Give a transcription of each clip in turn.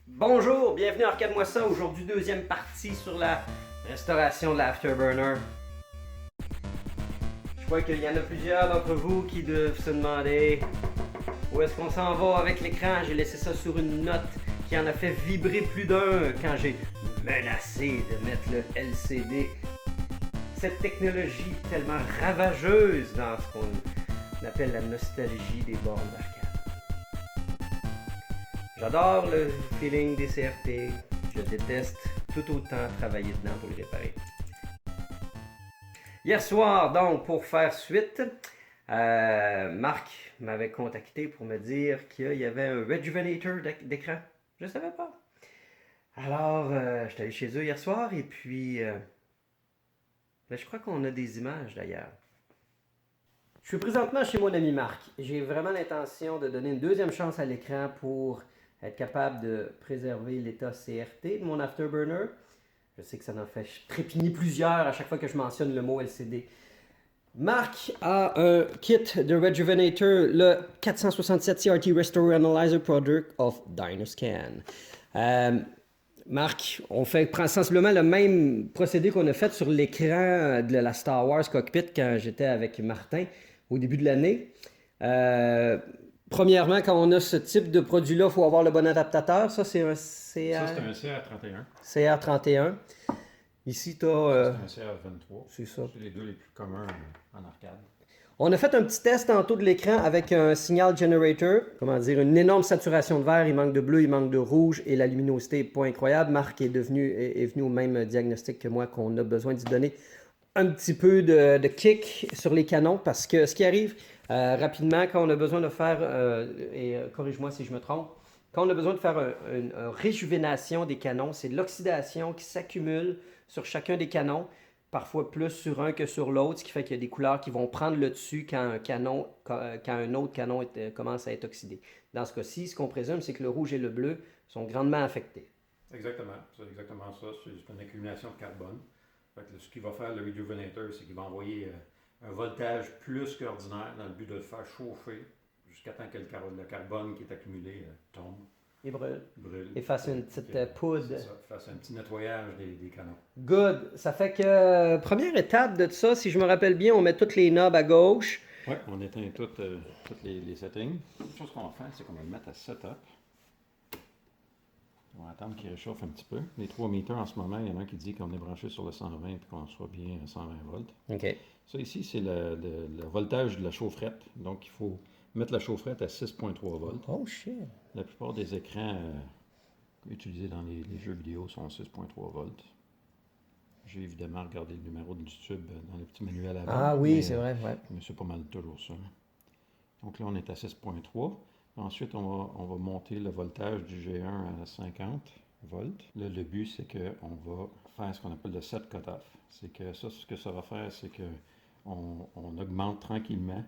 Bonjour, bienvenue à Arcade-moi ça. Aujourd'hui, deuxième partie sur la restauration de l'Afterburner. Je crois qu'il y en a plusieurs d'entre vous qui doivent se demander où est-ce qu'on s'en va avec l'écran. J'ai laissé ça sur une note qui en a fait vibrer plus d'un quand j'ai menacé de mettre le LCD. Cette technologie tellement ravageuse dans ce qu'on appelle la nostalgie des bornes d'arcade. J'adore le feeling des CRT, je déteste tout autant travailler dedans pour les réparer. Hier soir, donc, pour faire suite, Marc m'avait contacté pour me dire qu'il y avait un Rejuvenator d'écran. Je ne savais pas. Alors, j'étais allé chez eux hier soir et puis, je crois qu'on a des images d'ailleurs. Je suis présentement chez mon ami Marc. J'ai vraiment l'intention de donner une deuxième chance à l'écran pour être capable de préserver l'état CRT de mon Afterburner. Je sais que ça en fait trépigner plusieurs à chaque fois que je mentionne le mot LCD. Marc a un kit de Rejuvenator, le 467 CRT Restore Analyzer Product of Dynascan. Marc, on fait sensiblement le même procédé qu'on a fait sur l'écran de la Star Wars Cockpit quand j'étais avec Martin au début de l'année. Premièrement, quand on a ce type de produit-là, il faut avoir le bon adaptateur. Ça, c'est un CR... Ça, c'est un CR31. CR31. Ici, tu as... C'est un CR23. C'est ça. C'est les deux les plus communs en arcade. On a fait un petit test tantôt de l'écran avec un signal generator. Comment dire, une énorme saturation de vert. Il manque de bleu, il manque de rouge et la luminosité n'est pas incroyable. Marc est venu au même diagnostic que moi qu'on a besoin d'y donner un petit peu de kick sur les canons parce que ce qui arrive rapidement quand on a besoin de faire, corrige-moi si je me trompe, quand on a besoin de faire une réjuvénation des canons, c'est l'oxydation qui s'accumule sur chacun des canons, parfois plus sur un que sur l'autre, ce qui fait qu'il y a des couleurs qui vont prendre le dessus quand un autre canon commence à être oxydé. Dans ce cas-ci, ce qu'on présume, c'est que le rouge et le bleu sont grandement affectés. Exactement, c'est exactement ça. C'est une accumulation de carbone. Fait que ce qu'il va faire le Rejuvenator, c'est qu'il va envoyer un voltage plus qu'ordinaire dans le but de le faire chauffer jusqu'à temps que le carbone qui est accumulé tombe. Il brûle. Brûle. Et fasse une petite poudre. C'est ça, fasse un petit nettoyage des canons. Good. Ça fait que, première étape de ça, si je me rappelle bien, on met toutes les knobs à gauche. Oui, on éteint toutes les settings. La chose qu'on va faire, c'est qu'on va le mettre à setup. On va attendre qu'il réchauffe un petit peu. Les 3 meters en ce moment, il y en a un qui dit qu'on est branché sur le 120 et qu'on soit bien à 120 volts. OK. Ça ici, c'est le voltage de la chaufferette. Donc, il faut mettre la chaufferette à 6.3 volts. Oh shit. La plupart des écrans utilisés dans les jeux vidéo sont 6.3 volts. J'ai évidemment regardé le numéro du tube dans le petit manuel avant. Ah oui, c'est vrai, ouais. Mais c'est pas mal toujours ça. Donc là, on est à 6.3. Ensuite, on va monter le voltage du G1 à 50 volts. Là, le but, c'est qu'on va faire ce qu'on appelle le set cutoff. C'est que ça, ce que ça va faire, c'est qu'on augmente tranquillement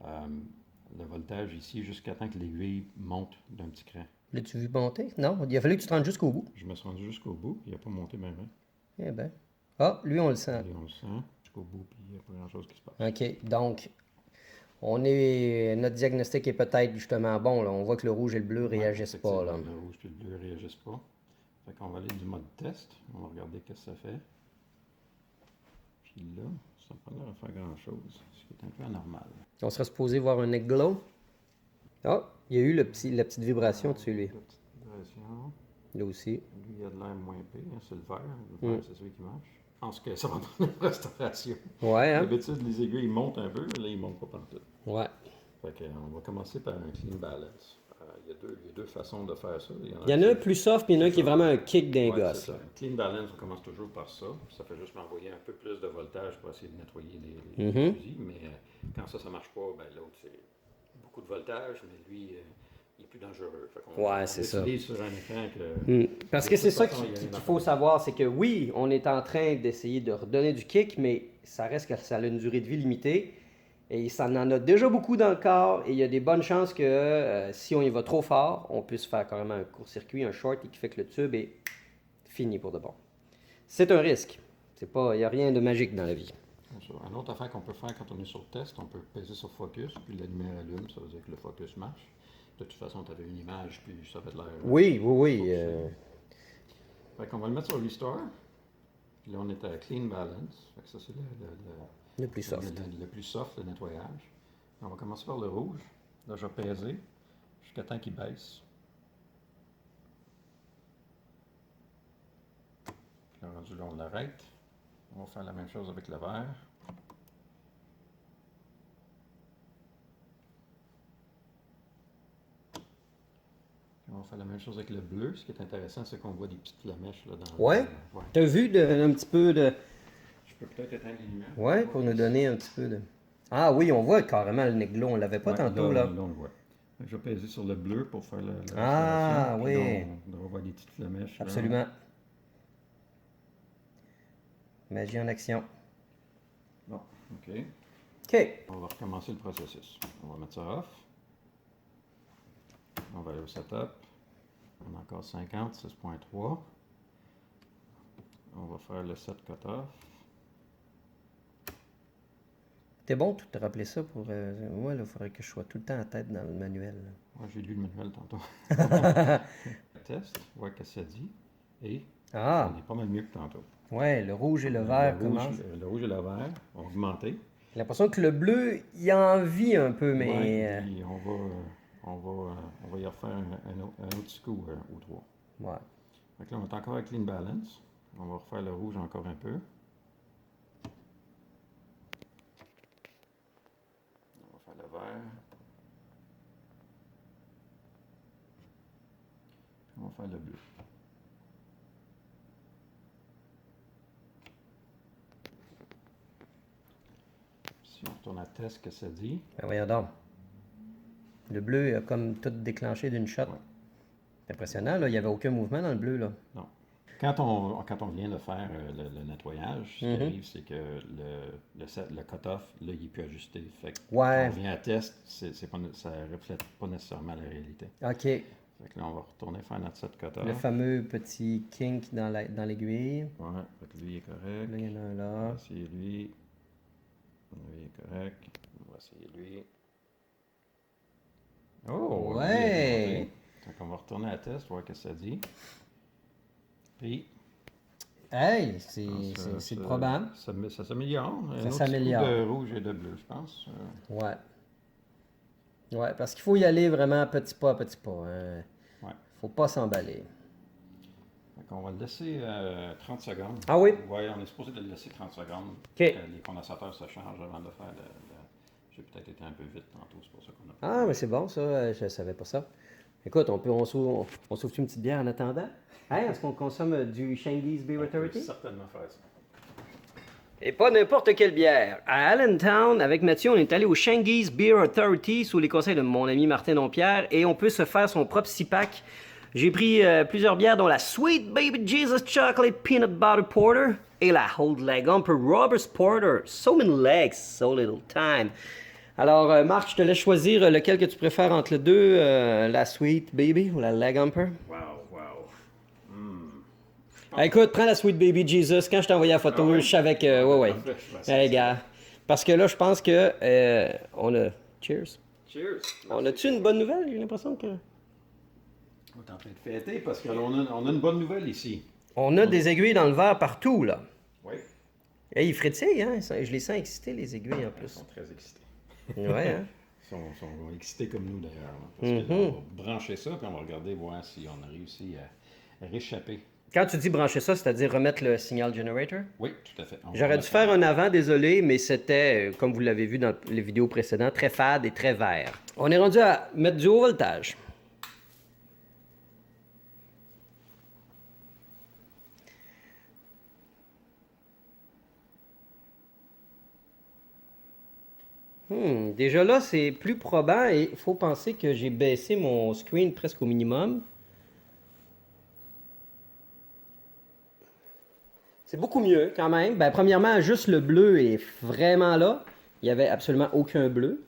le voltage ici jusqu'à temps que l'aiguille monte d'un petit cran. L'as-tu vu monter? Non, il a fallu que tu te rendes jusqu'au bout. Je me suis rendu jusqu'au bout, il n'a pas monté même. Eh ben. Ah, lui, on le sent. Et on le sent jusqu'au bout, puis il n'y a pas grand-chose qui se passe. OK, donc, notre diagnostic est peut-être justement bon. Là. On voit que le rouge et le bleu ne réagissent pas. Là. Le rouge et le bleu ne réagissent pas. Fait qu'on va aller du mode test. On va regarder ce que ça fait. Puis là, ça n'a pas l'air de faire grand-chose. Ce qui est un peu anormal. On serait supposé voir un egg glow. Ah, il y a eu la petite vibration dessus, lui. La petite vibration. Là aussi. Lui, il a de l'air moins pire. Hein, c'est le vert. Le vert, c'est celui qui marche. Je pense que ça va prendre une restauration. Ouais, hein? D'habitude, les aiguilles montent un peu, mais là, ils ne montent pas partout. Ouais. Fait qu'on va commencer par un clean balance. Il y a deux façons de faire ça. Il y en a un plus soft, puis il y en a un qui est vraiment un kick d'un gosse. Clean balance, on commence toujours par ça. Ça fait juste m'envoyer un peu plus de voltage pour essayer de nettoyer les fusils. Mais quand ça ne marche pas, ben, l'autre, c'est beaucoup de voltage, mais lui, il est plus dangereux. Ouais, c'est ça. Sur un écran que, Parce que c'est ça qu'il faut savoir, c'est que oui, on est en train d'essayer de redonner du kick, mais ça reste que ça a une durée de vie limitée. Et ça en a déjà beaucoup dans le corps, et il y a des bonnes chances que si on y va trop fort, on puisse faire carrément un court-circuit, un short, et qui fait que le tube est fini pour de bon. C'est un risque. Il n'y a rien de magique dans la vie. Une autre affaire qu'on peut faire quand on est sur le test, on peut peser sur focus, puis la lumière allume, ça veut dire que le focus marche. de toute façon, tu avais une image, puis ça avait de l'air... Oui, oui, oui. Fait qu'on va le mettre sur Restore. Puis là, on est à Clean Balance. Fait que ça, c'est Le plus soft. le plus soft, le nettoyage. On va commencer par le rouge. Là, je vais peser jusqu'à temps qu'il baisse. Puis là, rendu là, on l'arrête. On va faire la même chose avec le vert. On va faire la même chose avec le bleu. Ce qui est intéressant, c'est qu'on voit des petites flamèches là dans Ouais. ouais. T'as vu un petit peu de... Je peux peut-être éteindre les lumières. Ouais, pour nous donner un petit peu de... Ah oui, on voit carrément le néglo. On l'avait pas Ouais, tantôt, là. Là, on le voit. Je vais peser sur le bleu pour faire la Ah, respiration, puis oui. là, on devrait voir des petites flamèches. Absolument. Là. Magie en action. Bon, OK. OK. On va recommencer le processus. On va mettre ça off. On va aller au setup. On a encore 50, 6.3. On va faire le set cutoff. T'es bon de te rappeler ça pour... moi, il faudrait que je sois tout le temps en tête dans le manuel. Ouais, j'ai lu le manuel tantôt. Test, voir ce que ça dit. Et Ah, on est pas mal mieux que tantôt. ouais, le rouge et le vert commencent. Le rouge et le vert ont augmenté. J'ai l'impression que le bleu, il a envie un peu, mais... Ouais, puis on va y refaire un autre petit coup au 3. ouais. Donc là, on est encore à Clean Balance. On va refaire le rouge encore un peu. On va faire le vert. On va faire le bleu. Si on retourne à test, que ça dit? Ben voyons donc. Le bleu a comme tout déclenché d'une shot. Ouais. C'est impressionnant, là. Il n'y avait aucun mouvement dans le bleu, là. Non. Quand on vient de faire le nettoyage, ce qui arrive, c'est que le cut-off, là, il n'est plus ajusté. Fait que Ouais. quand on vient à test, ça ne reflète pas nécessairement la réalité. OK. Fait que là, on va retourner faire notre set cut-off. Le fameux petit kink dans l'aiguille. Ouais, fait que lui, il est correct. Là, il y en a un On là. va essayer lui. Lui, il est correct. On va essayer lui. Oh! lui, il a Ouais! monté. Donc, on va retourner à test, voir ce que ça dit. Puis, Hey, c'est probable. ça s'améliore. Un Ça autre s'améliore. petit coup de rouge et de bleu, je pense. Ouais. Ouais, parce qu'il faut y aller vraiment petit pas à petit pas. Hein. Ouais. Faut pas s'emballer. Donc, on va le laisser 30 secondes. Ah oui? Oui, on est supposé de le laisser 30 secondes. OK. Les condensateurs se changent avant de faire J'ai peut-être été un peu vite tantôt, c'est pour ça qu'on a... Ah, mais c'est bon, ça. Je savais pas ça. Écoute, on s'ouvre une petite bière en attendant? Hein, est-ce qu'on consomme du Shanghai's Beer On peut Authority? certainement faire ça. Et pas n'importe quelle bière. À Allentown, avec Mathieu, on est allé au Shanghai's Beer Authority sous les conseils de mon ami Martin Dompierre et on peut se faire son propre 6-pack. J'ai pris plusieurs bières dont la Sweet Baby Jesus Chocolate Peanut Butter Porter et la Old Leg Umper Roberts Porter. So many legs, so little time. Alors, Marc, je te laisse choisir lequel que tu préfères entre les deux, la Sweet Baby ou la Leg Umper. Wow. Écoute, prends la Sweet Baby Jesus. Quand je t'ai envoyé la photo, je savais que... ouais. Hey, gars. Parce que là, je pense que on a... Cheers. Cheers. On a-tu une bonne nouvelle? J'ai l'impression que... On est en train de fêter parce qu'on a une bonne nouvelle ici. On a des aiguilles dans le verre partout, là. Oui. Hey, ils frétillent, hein? Je les sens excités, les aiguilles, en Ils plus. sont très excités. Ouais, hein? Ils sont excités comme nous, d'ailleurs. Parce que là, on va brancher ça, puis on va regarder, voir si on a réussi à réchapper. Quand tu dis brancher ça, c'est-à-dire remettre le signal generator? Oui, tout à fait. J'aurais dû faire un avant, désolé, mais c'était, comme vous l'avez vu dans les vidéos précédentes, très fade et très vert. On est rendu à mettre du haut voltage. Déjà là, c'est plus probant et il faut penser que j'ai baissé mon screen presque au minimum. C'est beaucoup mieux quand même. Ben, premièrement, juste le bleu est vraiment là. Il n'y avait absolument aucun bleu.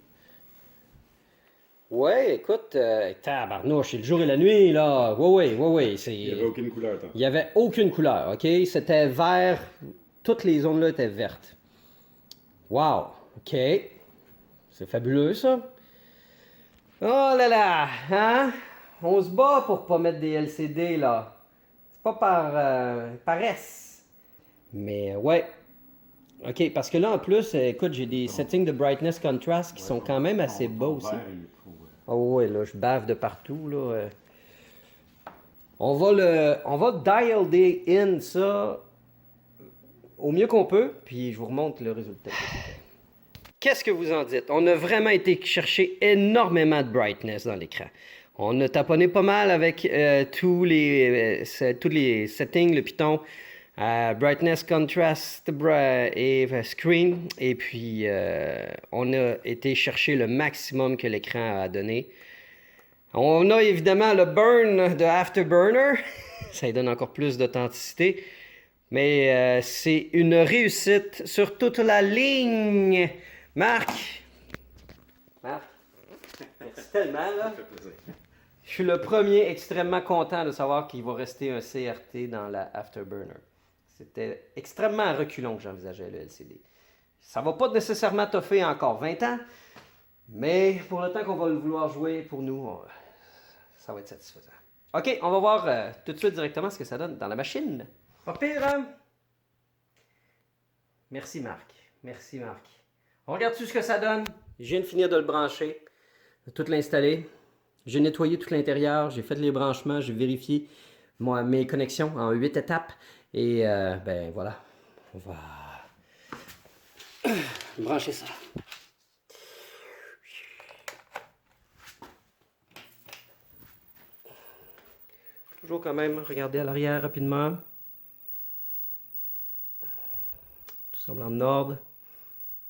Ouais, écoute, tabarnouche, c'est le jour et la nuit, là. Ouais, c'est... Il n'y avait aucune couleur, tant. Il n'y avait aucune couleur, OK? C'était vert. Toutes les zones là étaient vertes. Wow, OK. C'est fabuleux, ça. Oh là là, hein? On se bat pour pas mettre des LCD là. C'est pas par paresse. Mais ouais. Ok, parce que là en plus, écoute, j'ai des settings de brightness contrast qui sont quand même assez bas aussi. Oh ouais, là, je bave de partout là. On va dial day in ça au mieux qu'on peut, puis je vous remonte le résultat. Qu'est-ce que vous en dites? On a vraiment été chercher énormément de brightness dans l'écran. On a taponné pas mal avec tous les settings, le Python, brightness, contrast et screen. Et puis, on a été chercher le maximum que l'écran a donné. On a évidemment le burn de Afterburner. Ça lui donne encore plus d'authenticité. Mais c'est une réussite sur toute la ligne. Marc, merci tellement, là. Je suis le premier extrêmement content de savoir qu'il va rester un CRT dans la Afterburner. C'était extrêmement reculons que j'envisageais le LCD. Ça va pas nécessairement toffer encore 20 ans, mais pour le temps qu'on va le vouloir jouer, pour nous, ça va être satisfaisant. OK, on va voir tout de suite directement ce que ça donne dans la machine. Pas pire, hein? Merci Marc. Merci Marc. On regarde-tu ce que ça donne? Je viens de finir de le brancher, de tout l'installer. J'ai nettoyé tout l'intérieur, j'ai fait les branchements, j'ai vérifié mes connexions en 8 étapes. Et ben voilà, on va brancher ça. Toujours quand même regarder à l'arrière rapidement. Tout semble en ordre.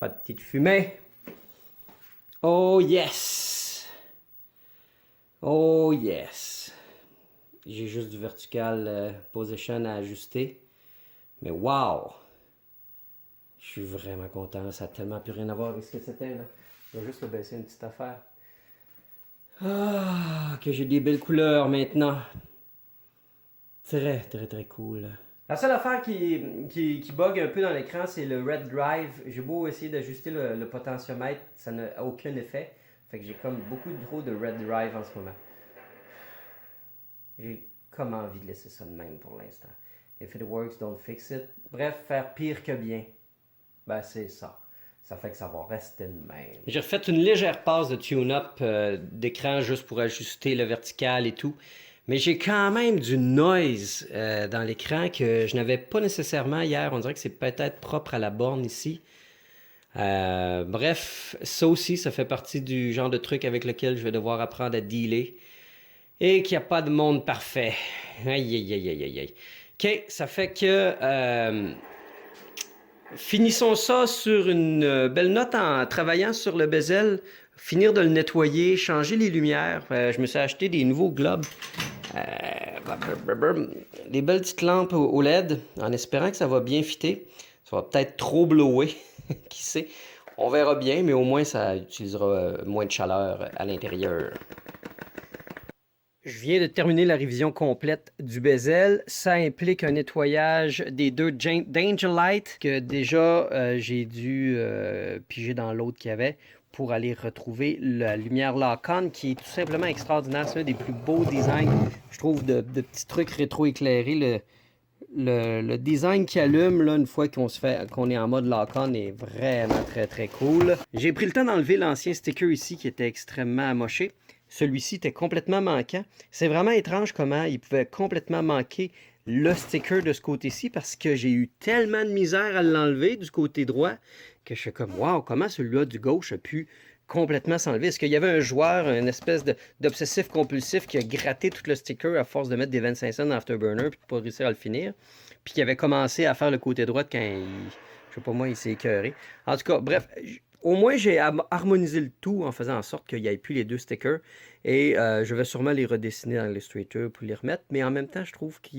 Pas de petite fumée. Oh yes! Oh yes! J'ai juste du vertical position à ajuster. Mais wow! Je suis vraiment content. Ça n'a tellement plus rien à voir avec ce que c'était là. Je vais juste le baisser une petite affaire. Ah, que j'ai des belles couleurs maintenant. Très, très, très cool. La seule affaire qui bug un peu dans l'écran, c'est le Red Drive. J'ai beau essayer d'ajuster le potentiomètre, ça n'a aucun effet. Fait que j'ai comme beaucoup trop de Red Drive en ce moment. J'ai comme envie de laisser ça de même pour l'instant. If it works, don't fix it. Bref, faire pire que bien. Ben, c'est ça. Ça fait que ça va rester de même. J'ai refait une légère passe de tune-up d'écran juste pour ajuster le vertical et tout. Mais j'ai quand même du noise dans l'écran que je n'avais pas nécessairement hier. On dirait que c'est peut-être propre à la borne ici. Bref, ça aussi, ça fait partie du genre de truc avec lequel je vais devoir apprendre à dealer. Et qu'il n'y a pas de monde parfait. Aïe, aïe, aïe, aïe, aïe. OK, ça fait que... finissons ça sur une belle note en travaillant sur le bezel, finir de le nettoyer, changer les lumières. Je me suis acheté des nouveaux globes, des belles petites lampes au LED, en espérant que ça va bien fitter. Ça va peut-être trop blower, qui sait. On verra bien, mais au moins ça utilisera moins de chaleur à l'intérieur. Je viens de terminer la révision complète du bezel. Ça implique un nettoyage des deux Dangerlight que déjà j'ai dû piger dans l'autre qu'il y avait pour aller retrouver la lumière Lock-On qui est tout simplement extraordinaire. C'est un des plus beaux designs, je trouve, de petits trucs rétro-éclairés. Le design qui allume là, une fois qu'on est en mode Lock-On est vraiment très très cool. J'ai pris le temps d'enlever l'ancien sticker ici qui était extrêmement amoché. Celui-ci était complètement manquant. C'est vraiment étrange comment il pouvait complètement manquer le sticker de ce côté-ci parce que j'ai eu tellement de misère à l'enlever du côté droit que je suis comme wow, comment celui-là du gauche a pu complètement s'enlever. Est-ce qu'il y avait un joueur, une espèce d'obsessif compulsif qui a gratté tout le sticker à force de mettre des 25 cents dans Afterburner puis de pas réussir à le finir, puis qui avait commencé à faire le côté droit quand je sais pas moi, il s'est écœuré. En tout cas, bref, au moins j'ai harmonisé le tout en faisant en sorte qu'il n'y ait plus les deux stickers et je vais sûrement les redessiner dans Illustrator pour les remettre, mais en même temps, je trouve que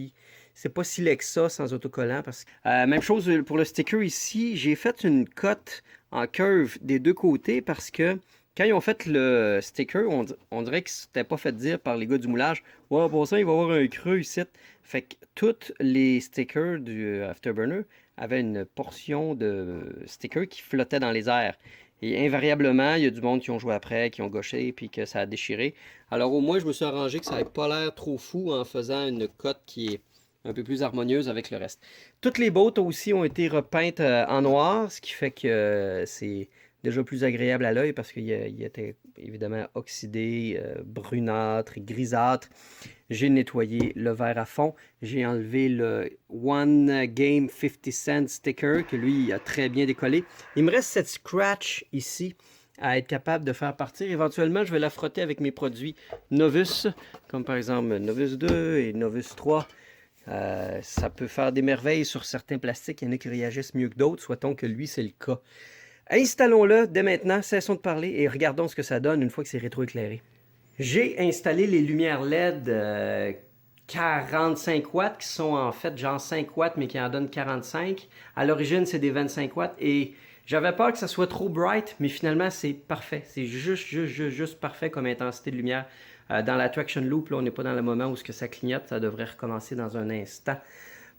c'est pas si laid que ça sans autocollant. Même chose pour le sticker ici, j'ai fait une cote en curve des deux côtés parce que quand ils ont fait le sticker, on dirait que c'était pas fait dire par les gars du moulage. Ouais, pour ça, il va y avoir un creux ici. Fait que tous les stickers du Afterburner avaient une portion de sticker qui flottait dans les airs. Et invariablement, il y a du monde qui ont joué après, qui ont gauché, puis que ça a déchiré. Alors au moins, je me suis arrangé que ça n'ait pas l'air trop fou en faisant une cote qui est un peu plus harmonieuse avec le reste. Toutes les bottes aussi ont été repeintes en noir, ce qui fait que c'est déjà plus agréable à l'œil parce qu'il était évidemment oxydé, brunâtre, grisâtre. J'ai nettoyé le verre à fond. J'ai enlevé le One Game 50 Cent sticker que lui a très bien décollé. Il me reste cette scratch ici à être capable de faire partir. Éventuellement, je vais la frotter avec mes produits Novus, comme par exemple Novus 2 et Novus 3. Ça peut faire des merveilles sur certains plastiques. Il y en a qui réagissent mieux que d'autres. Souhaitons que lui, c'est le cas. Installons-le dès maintenant. Cessons de parler et regardons ce que ça donne une fois que c'est rétroéclairé. J'ai installé les lumières LED 45 watts qui sont en fait genre 5 watts mais qui en donnent 45. À l'origine, c'est des 25 watts et j'avais peur que ça soit trop bright, mais finalement, c'est parfait. C'est juste parfait comme intensité de lumière. Dans la traction loop, là, on n'est pas dans le moment où ce que ça clignote. Ça devrait recommencer dans un instant.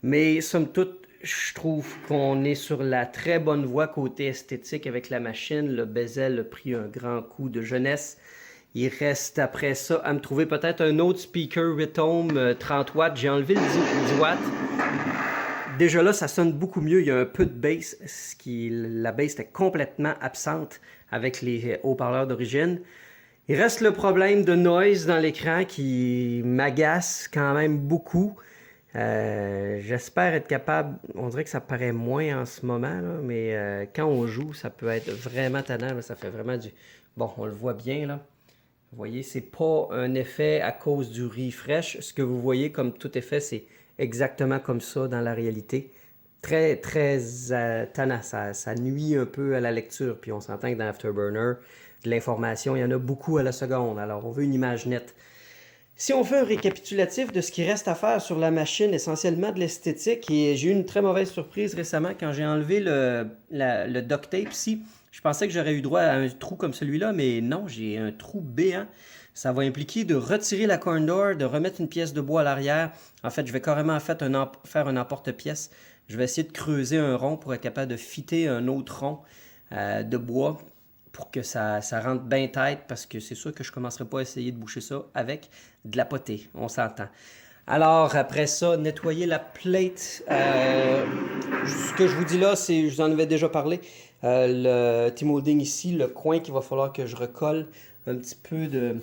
Mais somme toute, je trouve qu'on est sur la très bonne voie côté esthétique avec la machine. Le bezel a pris un grand coup de jeunesse. Il reste après ça à me trouver peut-être un autre speaker Rhythm 30 watts. J'ai enlevé le 10 watts. Déjà là, ça sonne beaucoup mieux. Il y a un peu de bass. La bass était complètement absente avec les haut-parleurs d'origine. Il reste le problème de noise dans l'écran qui m'agace quand même beaucoup. J'espère être capable, on dirait que ça paraît moins en ce moment, là, mais quand on joue, ça peut être vraiment tannant. Là, ça fait vraiment du... Bon, on le voit bien là. Vous voyez, c'est pas un effet à cause du refresh. Ce que vous voyez comme tout effet, c'est exactement comme ça dans la réalité. Très, très tannant. Ça nuit un peu à la lecture. Puis on s'entend que dans Afterburner, de l'information, il y en a beaucoup à la seconde. Alors, on veut une image nette. Si on fait un récapitulatif de ce qui reste à faire sur la machine, essentiellement de l'esthétique, et j'ai eu une très mauvaise surprise récemment quand j'ai enlevé le duct tape ici. Je pensais que j'aurais eu droit à un trou comme celui-là, mais non, j'ai un trou béant. Ça va impliquer de retirer la corn door, de remettre une pièce de bois à l'arrière. En fait, je vais carrément faire un emporte-pièce. Je vais essayer de creuser un rond pour être capable de fitter un autre rond de bois pour que ça rentre bien tête, parce que c'est sûr que je ne commencerai pas à essayer de boucher ça avec de la potée, on s'entend. Alors, après ça, nettoyer la plate. Ce que je vous dis là, c'est, je vous en avais déjà parlé, le T-molding ici, le coin qu'il va falloir que je recolle un petit peu de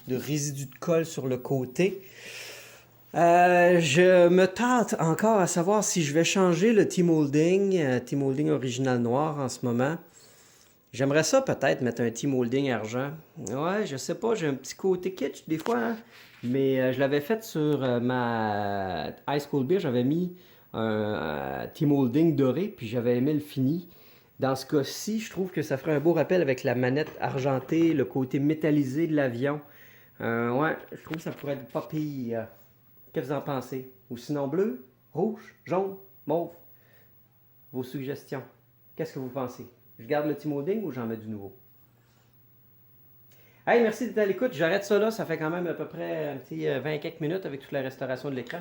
résidu de colle sur le côté. Je me tâte encore à savoir si je vais changer le T-molding, T-molding original noir en ce moment. J'aimerais ça peut-être mettre un T-molding argent. Ouais, je sais pas, j'ai un petit côté kitsch des fois, hein? Mais je l'avais fait sur ma High School Beer, j'avais mis un T-molding doré, puis j'avais aimé le fini. Dans ce cas-ci, je trouve que ça ferait un beau rappel avec la manette argentée, le côté métallisé de l'avion. Ouais, je trouve que ça pourrait être pas pire. Qu'est-ce que vous en pensez? Ou sinon bleu, rouge, jaune, mauve? Vos suggestions. Qu'est-ce que vous pensez? Je garde le T-molding ou j'en mets du nouveau? Hey, merci d'être à l'écoute. J'arrête ça là. Ça fait quand même à peu près un petit 20 quelques minutes avec toute la restauration de l'écran.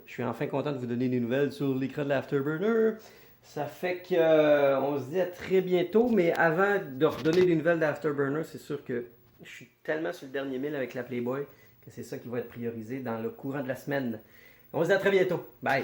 Je suis enfin content de vous donner des nouvelles sur l'écran de l'Afterburner. Ça fait que on se dit à très bientôt. Mais avant de redonner des nouvelles d'Afterburner, c'est sûr que je suis tellement sur le dernier mille avec la Playboy que c'est ça qui va être priorisé dans le courant de la semaine. On se dit à très bientôt. Bye!